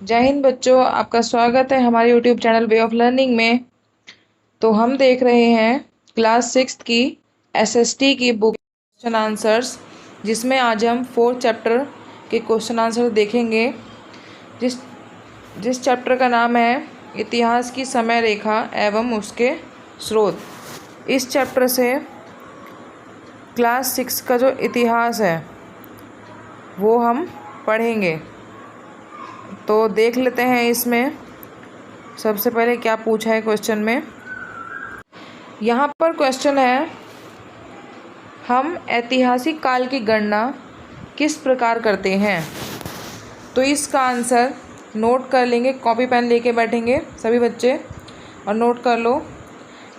जय हिंद बच्चों, आपका स्वागत है हमारे YouTube channel way of learning में। तो हम देख रहे हैं क्लास 6 की एसएसटी की बुक क्वेश्चन आंसर्स, जिसमें आज हम 4th चैप्टर के क्वेश्चन आंसर देखेंगे। जिस जिस चैप्टर का नाम है इतिहास की समय रेखा एवं उसके स्रोत। इस चैप्टर से क्लास 6 का जो इतिहास है वो हम पढ़ेंगे। तो देख लेते हैं इसमें सबसे पहले क्या पूछा है क्वेश्चन में। यहाँ पर क्वेश्चन है, हम ऐतिहासिक काल की गणना किस प्रकार करते हैं। तो इसका आंसर नोट कर लेंगे, कॉपी पेन लेके बैठेंगे सभी बच्चे और नोट कर लो।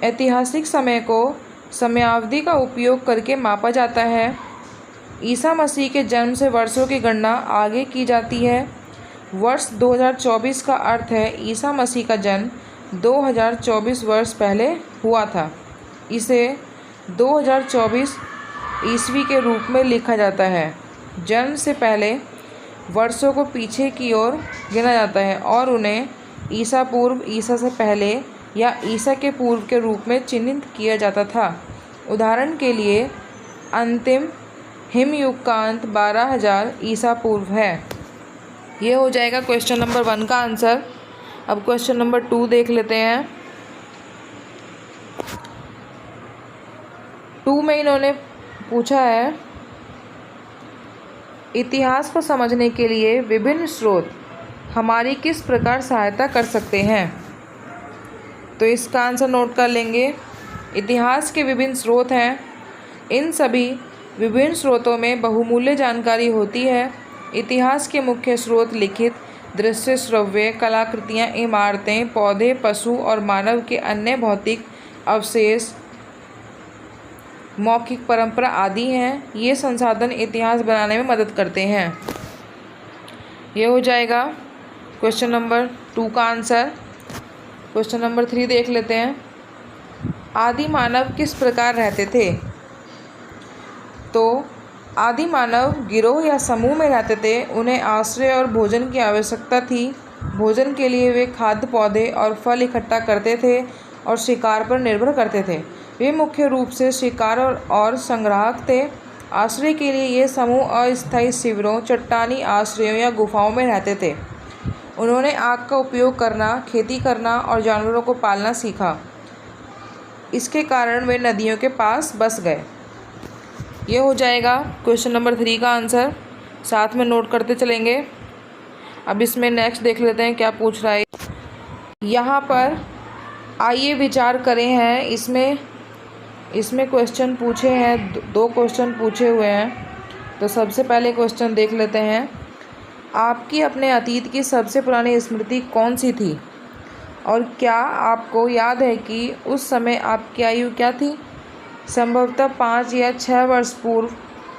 ऐतिहासिक समय को समयावधि का उपयोग करके मापा जाता है। ईसा मसीह के जन्म से वर्षों की गणना आगे की जाती है। वर्ष 2024 का अर्थ है ईसा मसीह का जन्म 2024 वर्ष पहले हुआ था। इसे 2024 ईस्वी के रूप में लिखा जाता है। जन्म से पहले वर्षों को पीछे की ओर गिना जाता है और उन्हें ईसा पूर्व, ईसा से पहले या ईसा के पूर्व के रूप में चिन्हित किया जाता था। उदाहरण के लिए अंतिम हिमयुग का अंत 12,000 ईसा पूर्व है। ये हो जाएगा क्वेश्चन नंबर 1 का आंसर। अब क्वेश्चन नंबर 2 देख लेते हैं। 2 में इन्होंने पूछा है, इतिहास को समझने के लिए विभिन्न स्रोत हमारी किस प्रकार सहायता कर सकते हैं। तो इसका आंसर नोट कर लेंगे। इतिहास के विभिन्न स्रोत हैं। इन सभी विभिन्न स्रोतों में बहुमूल्य जानकारी होती है। इतिहास के मुख्य स्रोत लिखित, दृश्य, श्रव्य कलाकृतियाँ, इमारतें, पौधे, पशु और मानव के अन्य भौतिक अवशेष, मौखिक परंपरा आदि हैं। ये संसाधन इतिहास बनाने में मदद करते हैं। ये हो जाएगा क्वेश्चन नंबर 2 का आंसर। क्वेश्चन नंबर 3 देख लेते हैं। आदि मानव किस प्रकार रहते थे। तो आदि मानव गिरोह या समूह में रहते थे। उन्हें आश्रय और भोजन की आवश्यकता थी। भोजन के लिए वे खाद्य, पौधे और फल इकट्ठा करते थे और शिकार पर निर्भर करते थे। वे मुख्य रूप से शिकार और संग्राहक थे। आश्रय के लिए ये समूह अस्थायी शिविरों, चट्टानी आश्रयों या गुफाओं में रहते थे। उन्होंने आग का उपयोग करना, खेती करना और जानवरों को पालना सीखा। इसके कारण वे नदियों के पास बस गए। ये हो जाएगा क्वेश्चन नंबर 3 का आंसर। साथ में नोट करते चलेंगे। अब इसमें नेक्स्ट देख लेते हैं क्या पूछ रहा है। यहाँ पर आइए विचार करें हैं। इसमें क्वेश्चन पूछे हैं, 2 क्वेश्चन पूछे हुए हैं। तो सबसे पहले क्वेश्चन देख लेते हैं, आपकी अपने अतीत की सबसे पुरानी स्मृति कौन सी थी और क्या आपको याद है कि उस समय आपकी आयु क्या थी। संभवतः 5 या 6 वर्ष पूर्व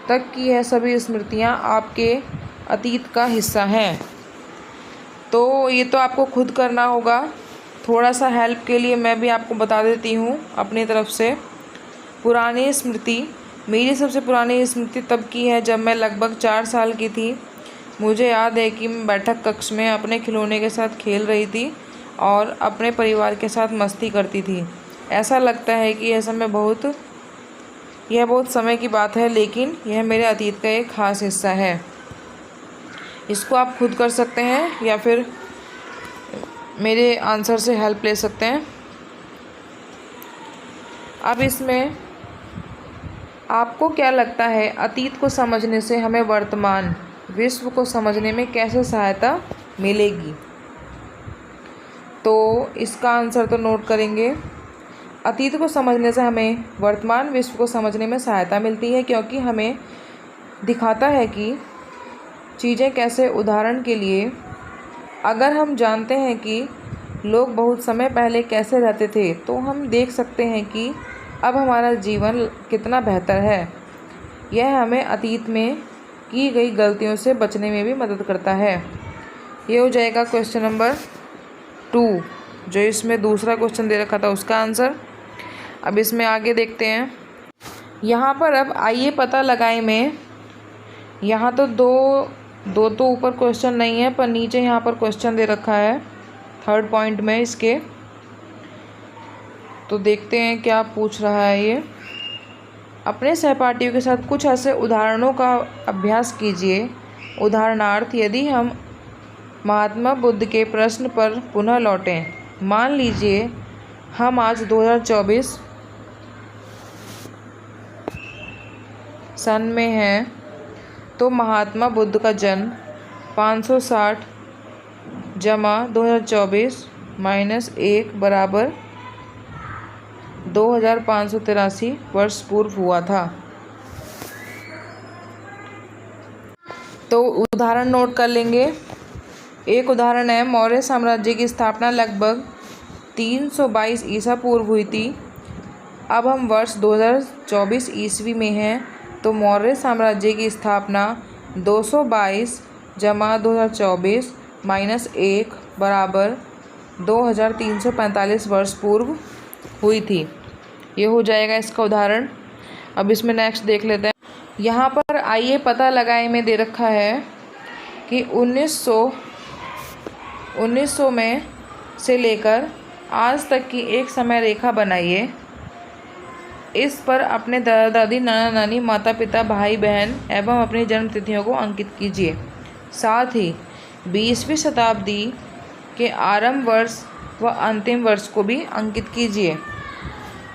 तक की यह सभी स्मृतियाँ आपके अतीत का हिस्सा हैं। तो ये तो आपको खुद करना होगा। थोड़ा सा हेल्प के लिए मैं भी आपको बता देती हूँ अपनी तरफ से। पुरानी स्मृति, मेरी सबसे पुरानी स्मृति तब की है जब मैं लगभग 4 साल की थी। मुझे याद है कि मैं बैठक कक्ष में अपने खिलौने के साथ खेल रही थी और अपने परिवार के साथ मस्ती करती थी। ऐसा लगता है कि यह बहुत समय की बात है, लेकिन यह मेरे अतीत का एक ख़ास हिस्सा है। इसको आप खुद कर सकते हैं या फिर मेरे आंसर से हेल्प ले सकते हैं। अब इसमें आपको क्या लगता है, अतीत को समझने से हमें वर्तमान विश्व को समझने में कैसे सहायता मिलेगी। तो इसका आंसर तो नोट करेंगे। अतीत को समझने से हमें वर्तमान विश्व को समझने में सहायता मिलती है, क्योंकि हमें दिखाता है कि चीज़ें कैसे, उदाहरण के लिए अगर हम जानते हैं कि लोग बहुत समय पहले कैसे रहते थे, तो हम देख सकते हैं कि अब हमारा जीवन कितना बेहतर है। यह हमें अतीत में की गई गलतियों से बचने में भी मदद करता है। ये हो जाएगा क्वेश्चन नंबर 2, जो इसमें दूसरा क्वेश्चन दे रखा था उसका आंसर। अब इसमें आगे देखते हैं। यहाँ पर अब आइए पता लगाएं में, यहाँ तो 2 दो तो ऊपर क्वेश्चन नहीं है, पर नीचे यहाँ पर क्वेश्चन दे रखा है 3rd पॉइंट में इसके। तो देखते हैं क्या पूछ रहा है ये। अपने सहपाठियों के साथ कुछ ऐसे उदाहरणों का अभ्यास कीजिए। उदाहरणार्थ, यदि हम महात्मा बुद्ध के प्रश्न पर पुनः लौटें, मान लीजिए हम आज 2024 सन में हैं, तो महात्मा बुद्ध का जन्म 560 जमा 2024 माइनस 1 बराबर 2583 वर्ष पूर्व हुआ था। तो उदाहरण नोट कर लेंगे। एक उदाहरण है, मौर्य साम्राज्य की स्थापना लगभग 322 ईसा पूर्व हुई थी। अब हम वर्ष 2024 ईस्वी में हैं, तो मौर्य साम्राज्य की स्थापना 222 जमा 2024 माइनस 1 बराबर 2345 वर्ष पूर्व हुई थी। ये हो जाएगा इसका उदाहरण। अब इसमें नेक्स्ट देख लेते हैं। यहाँ पर आइए पता लगाए में दे रखा है कि 1900 में से लेकर आज तक की एक समय रेखा बनाइए। इस पर अपने दादा दादी, नाना नानी, माता पिता, भाई बहन एवं अपनी जन्म तिथियों को अंकित कीजिए। साथ ही 20वीं शताब्दी के आरंभ वर्ष व अंतिम वर्ष को भी अंकित कीजिए।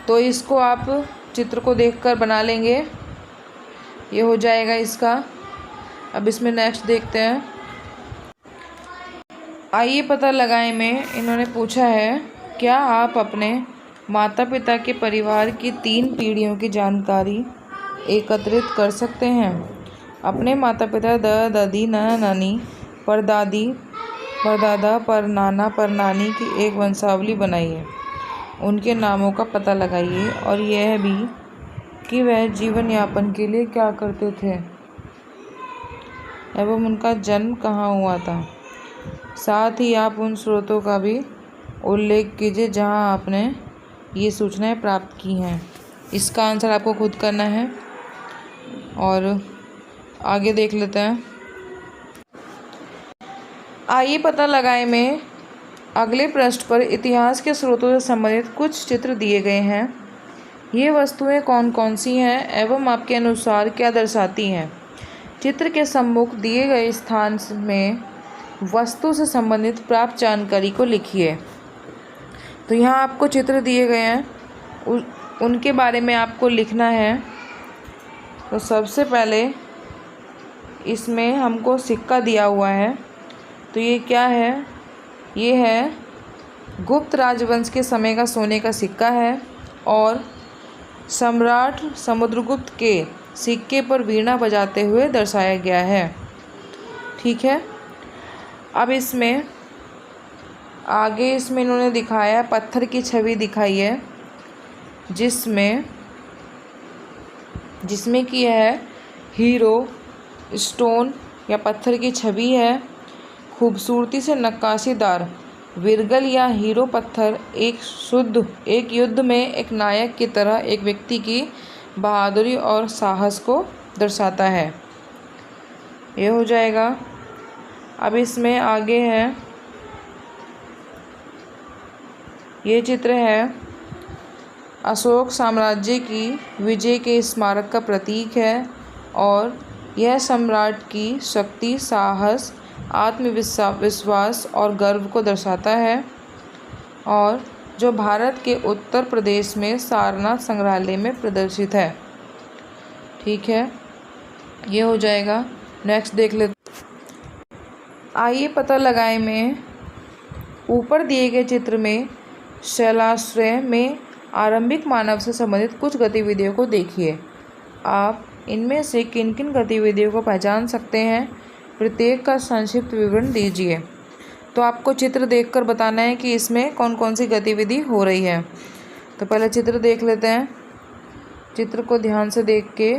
तो इसको आप चित्र को देखकर बना लेंगे। ये हो जाएगा इसका। अब इसमें नेक्स्ट देखते हैं। आइए पता लगाएं में इन्होंने पूछा है, क्या आप अपने माता पिता के परिवार की 3 पीढ़ियों की जानकारी एकत्रित कर सकते हैं। अपने माता पिता, दादा दादी, नाना नानी, परदादी, परदादा, परनाना, परनानी की एक वंशावली बनाइए। उनके नामों का पता लगाइए और यह भी कि वह जीवन यापन के लिए क्या करते थे एवं उनका जन्म कहाँ हुआ था। साथ ही आप उन स्रोतों का भी उल्लेख कीजिए जहाँ आपने ये सूचनाएं प्राप्त की हैं। इसका आंसर आपको खुद करना है। और आगे देख लेते हैं। आइए पता लगाएं में अगले पृष्ठ पर इतिहास के स्रोतों से संबंधित कुछ चित्र दिए गए हैं। ये वस्तुएं कौन कौन सी हैं एवं आपके अनुसार क्या दर्शाती हैं। चित्र के सम्मुख दिए गए स्थान में वस्तु से संबंधित प्राप्त जानकारी को लिखिए। तो यहाँ आपको चित्र दिए गए हैं, उनके बारे में आपको लिखना है। तो सबसे पहले इसमें हमको सिक्का दिया हुआ है। तो ये क्या है? ये है गुप्त राजवंश के समय का सोने का सिक्का है और सम्राट समुद्रगुप्त के सिक्के पर वीणा बजाते हुए दर्शाया गया है। ठीक है। अब इसमें आगे इन्होंने दिखाया पत्थर की छवि दिखाई है, जिसमें कि है हीरो स्टोन या पत्थर की छवि है। खूबसूरती से नक्काशीदार विरगल या हीरो पत्थर एक युद्ध में एक नायक की तरह एक व्यक्ति की बहादुरी और साहस को दर्शाता है। ये हो जाएगा। अब इसमें आगे है, ये चित्र है अशोक साम्राज्य की विजय के स्मारक का प्रतीक है और यह सम्राट की शक्ति, साहस, आत्मविश्वास और गर्व को दर्शाता है और जो भारत के उत्तर प्रदेश में सारनाथ संग्रहालय में प्रदर्शित है। ठीक है, ये हो जाएगा। नेक्स्ट देख लेते। आइए पता लगाएं में ऊपर दिए गए चित्र में शैलाश्रय में आरंभिक मानव से संबंधित कुछ गतिविधियों को देखिए। आप इनमें से किन किन गतिविधियों को पहचान सकते हैं? प्रत्येक का संक्षिप्त विवरण दीजिए। तो आपको चित्र देखकर बताना है कि इसमें कौन कौन सी गतिविधि हो रही है। तो पहले चित्र देख लेते हैं। चित्र को ध्यान से देख के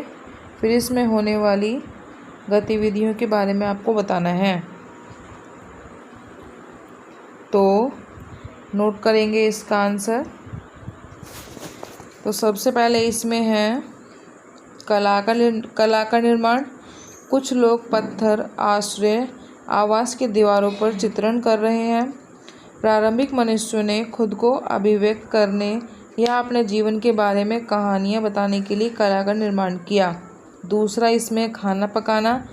फिर इसमें होने वाली गतिविधियों के बारे में आपको बताना है। तो नोट करेंगे इसका आंसर। तो सबसे पहले इसमें है कला का निर्माण। कुछ लोग पत्थर, आश्रय, आवास की दीवारों पर चित्रण कर रहे हैं। प्रारंभिक मनुष्यों ने खुद को अभिव्यक्त करने या अपने जीवन के बारे में कहानियाँ बताने के लिए कला का निर्माण किया। दूसरा, इसमें खाना पकाना।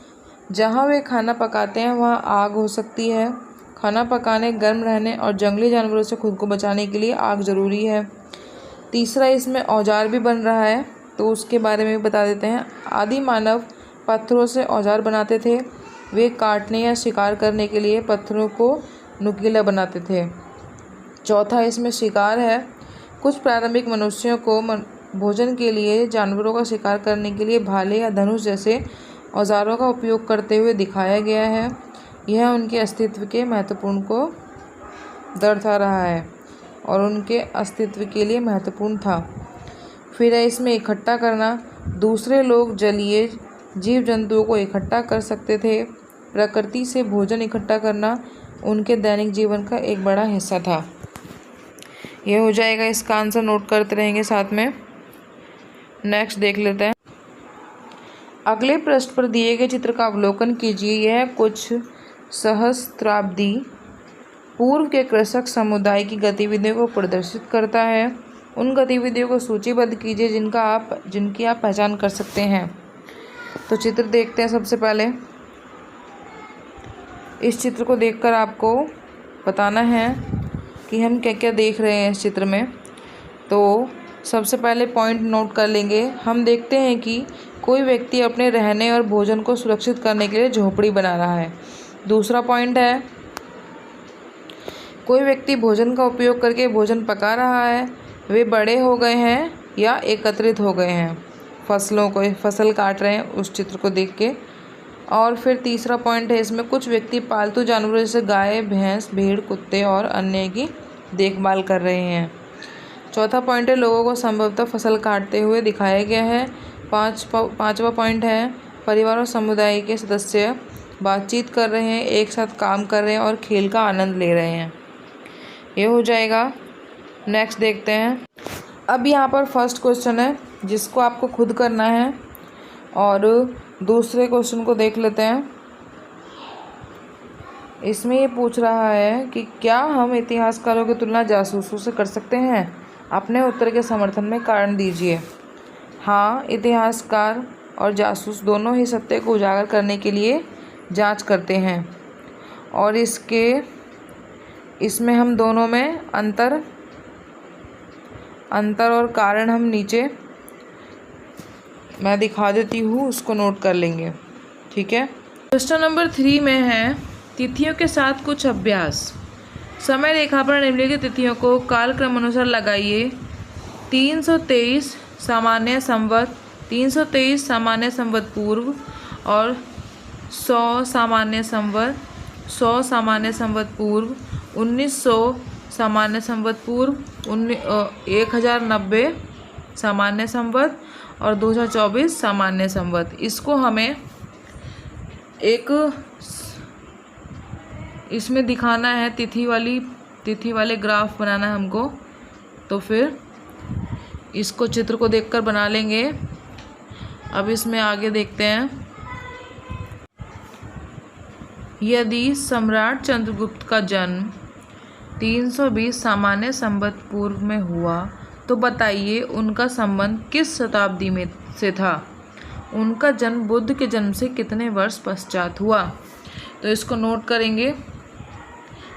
जहाँ वे खाना पकाते हैं वहाँ आग हो सकती है। खाना पकाने, गर्म रहने और जंगली जानवरों से खुद को बचाने के लिए आग ज़रूरी है। तीसरा, इसमें औजार भी बन रहा है, तो उसके बारे में भी बता देते हैं। आदि मानव पत्थरों से औजार बनाते थे। वे काटने या शिकार करने के लिए पत्थरों को नुकीला बनाते थे। चौथा, इसमें शिकार है। कुछ प्रारंभिक मनुष्यों को भोजन के लिए जानवरों का शिकार करने के लिए भाले या धनुष जैसे औजारों का उपयोग करते हुए दिखाया गया है। यह उनके अस्तित्व के महत्वपूर्ण को दर्शा रहा है और उनके अस्तित्व के लिए महत्वपूर्ण था। फिर है इसमें इकट्ठा करना। दूसरे लोग जलीय जीव जंतुओं को इकट्ठा कर सकते थे। प्रकृति से भोजन इकट्ठा करना उनके दैनिक जीवन का एक बड़ा हिस्सा था। यह हो जाएगा, इसका आंसर नोट करते रहेंगे साथ में। नेक्स्ट देख लेते हैं। अगले पृष्ठ पर दिए गए चित्र का अवलोकन कीजिए। यह कुछ सहस्त्राब्दी पूर्व के कृषक समुदाय की गतिविधियों को प्रदर्शित करता है। उन गतिविधियों को सूचीबद्ध कीजिए जिनकी आप पहचान कर सकते हैं। तो चित्र देखते हैं। सबसे पहले इस चित्र को देखकर आपको बताना है कि हम क्या क्या देख रहे हैं इस चित्र में। तो सबसे पहले पॉइंट नोट कर लेंगे। हम देखते हैं कि कोई व्यक्ति अपने रहने और भोजन को सुरक्षित करने के लिए झोपड़ी बना रहा है। दूसरा पॉइंट है, कोई व्यक्ति भोजन का उपयोग करके भोजन पका रहा है। वे बड़े हो गए हैं या एकत्रित हो गए हैं। फसल काट रहे हैं उस चित्र को देख के। और फिर तीसरा पॉइंट है, इसमें कुछ व्यक्ति पालतू जानवरों जैसे गाय, भैंस, भेड़, कुत्ते और अन्य की देखभाल कर रहे हैं। चौथा पॉइंट है, लोगों को संभवतः फसल काटते हुए दिखाया गया है। पांचवा पॉइंट है, परिवार और समुदाय के सदस्य बातचीत कर रहे हैं, एक साथ काम कर रहे हैं और खेल का आनंद ले रहे हैं। ये हो जाएगा। नेक्स्ट देखते हैं। अब यहाँ पर फर्स्ट क्वेश्चन है जिसको आपको खुद करना है और दूसरे क्वेश्चन को देख लेते हैं। इसमें ये पूछ रहा है कि क्या हम इतिहासकारों की तुलना जासूसों से कर सकते हैं? अपने उत्तर के समर्थन में कारण दीजिए। हाँ, इतिहासकार और जासूस दोनों ही सत्य को उजागर करने के लिए जांच करते हैं और इसमें हम दोनों में अंतर और कारण हम नीचे मैं दिखा देती हूँ, उसको नोट कर लेंगे। ठीक है। क्वेश्चन नंबर 3 में है, तिथियों के साथ कुछ अभ्यास। समय रेखा पर निम्नलिखित तिथियों को कालक्रम अनुसार लगाइए। 323 सामान्य संवत, 323 सामान्य संवत पूर्व और 100 सामान्य संवत, 100 सामान्य संवत पूर्व, 1900 सामान्य संवत पूर्व, 1090 सामान्य संवत और 2024 सामान्य संवत। इसको हमें इसमें दिखाना है, तिथि वाले ग्राफ बनाना है हमको। तो फिर इसको चित्र को देखकर बना लेंगे। अब इसमें आगे देखते हैं। यदि सम्राट चंद्रगुप्त का जन्म 320 सामान्य संवत पूर्व में हुआ तो बताइए उनका संबंध किस शताब्दी में से था? उनका जन्म बुद्ध के जन्म से कितने वर्ष पश्चात हुआ? तो इसको नोट करेंगे।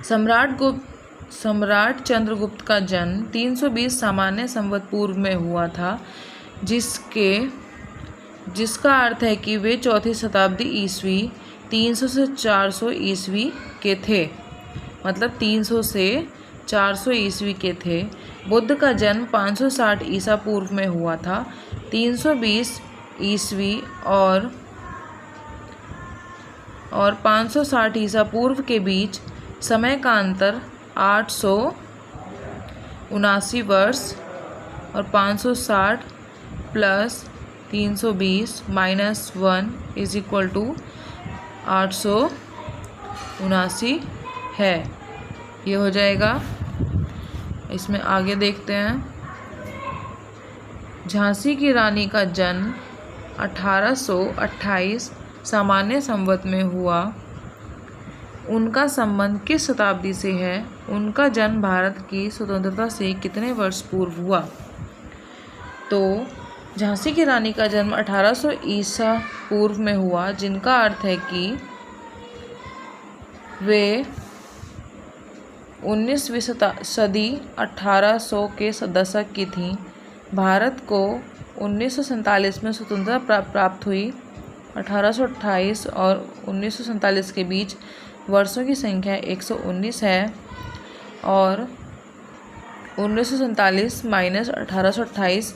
सम्राट चंद्रगुप्त का जन्म 320 सामान्य संवत पूर्व में हुआ था, जिसका अर्थ है कि वे चौथी शताब्दी ईस्वी 300 से 400 ईस्वी के थे। मतलब 300 से 400 ईस्वी के थे। बुद्ध का जन्म 560 ईसा पूर्व में हुआ था। 320 ईस्वी और 560 ईसा पूर्व के बीच समय का अंतर 879 वर्ष और 560 plus 320 minus 1 is equal to 879 है। ये हो जाएगा। इसमें आगे देखते हैं। झांसी की रानी का जन्म 1828 सामान्य संवत में हुआ, उनका संबंध किस शताब्दी से है, उनका जन्म भारत की स्वतंत्रता से कितने वर्ष पूर्व हुआ। तो झांसी की रानी का जन्म 1800 ईसा पूर्व में हुआ, जिनका अर्थ है कि वे 19वीं सदी 1800 के दशक की थीं। भारत को 1947 में स्वतंत्रता प्राप्त हुई। 1828 और 1947 के बीच वर्षों की संख्या 119 है और 1947 माइनस 1828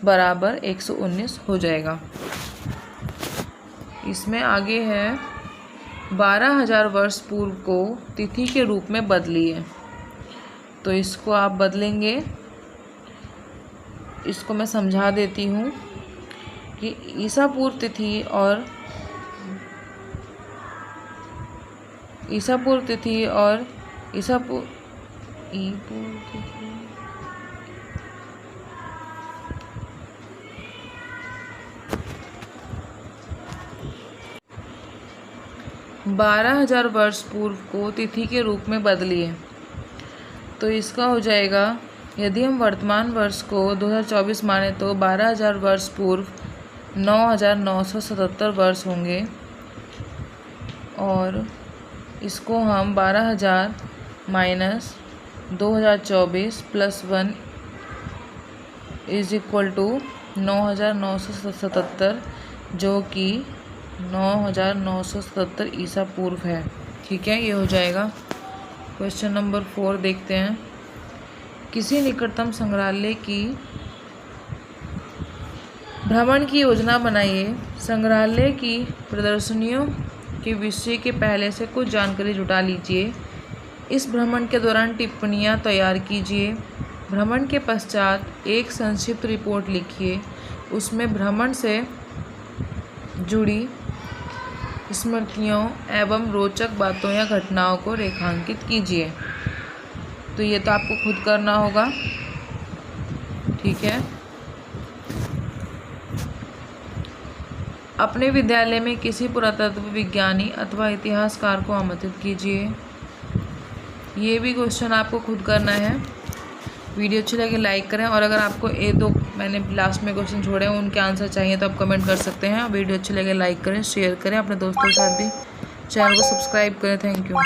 बराबर 119 हो जाएगा। इसमें आगे है 12,000 वर्ष पूर्व को तिथि के रूप में बदलिए। तो इसको आप बदलेंगे, इसको मैं समझा देती हूँ कि ईसा पूर्व तिथि और 12,000 वर्ष पूर्व को तिथि के रूप में बदलिए। तो इसका हो जाएगा, यदि हम वर्तमान वर्ष को 2024 माने तो 12,000 वर्ष पूर्व 9,977 वर्ष होंगे और इसको हम 12,000 minus 2024 plus 1 is equal to 9,977, जो कि 9,977 ईसा पूर्व है। ठीक है, ये हो जाएगा। क्वेश्चन नंबर 4 देखते हैं। किसी निकटतम संग्रहालय की भ्रमण की योजना बनाइए। संग्रहालय की प्रदर्शनियों के विषय के पहले से कुछ जानकारी जुटा लीजिए। इस भ्रमण के दौरान टिप्पणियां तैयार कीजिए। भ्रमण के पश्चात एक संक्षिप्त रिपोर्ट लिखिए। उसमें भ्रमण से जुड़ी स्मृतियों एवं रोचक बातों या घटनाओं को रेखांकित कीजिए। तो ये तो आपको खुद करना होगा। ठीक है, अपने विद्यालय में किसी पुरातत्व विज्ञानी अथवा इतिहासकार को आमंत्रित कीजिए। ये भी क्वेश्चन आपको खुद करना है। वीडियो अच्छी लगे लाइक करें, और अगर आपको मैंने लास्ट में क्वेश्चन छोड़े हैं उनके आंसर चाहिए तो आप कमेंट कर सकते हैं। वीडियो अच्छी लगे लाइक करें, शेयर करें, अपने दोस्तों के साथ भी चैनल को सब्सक्राइब करें। Thank you.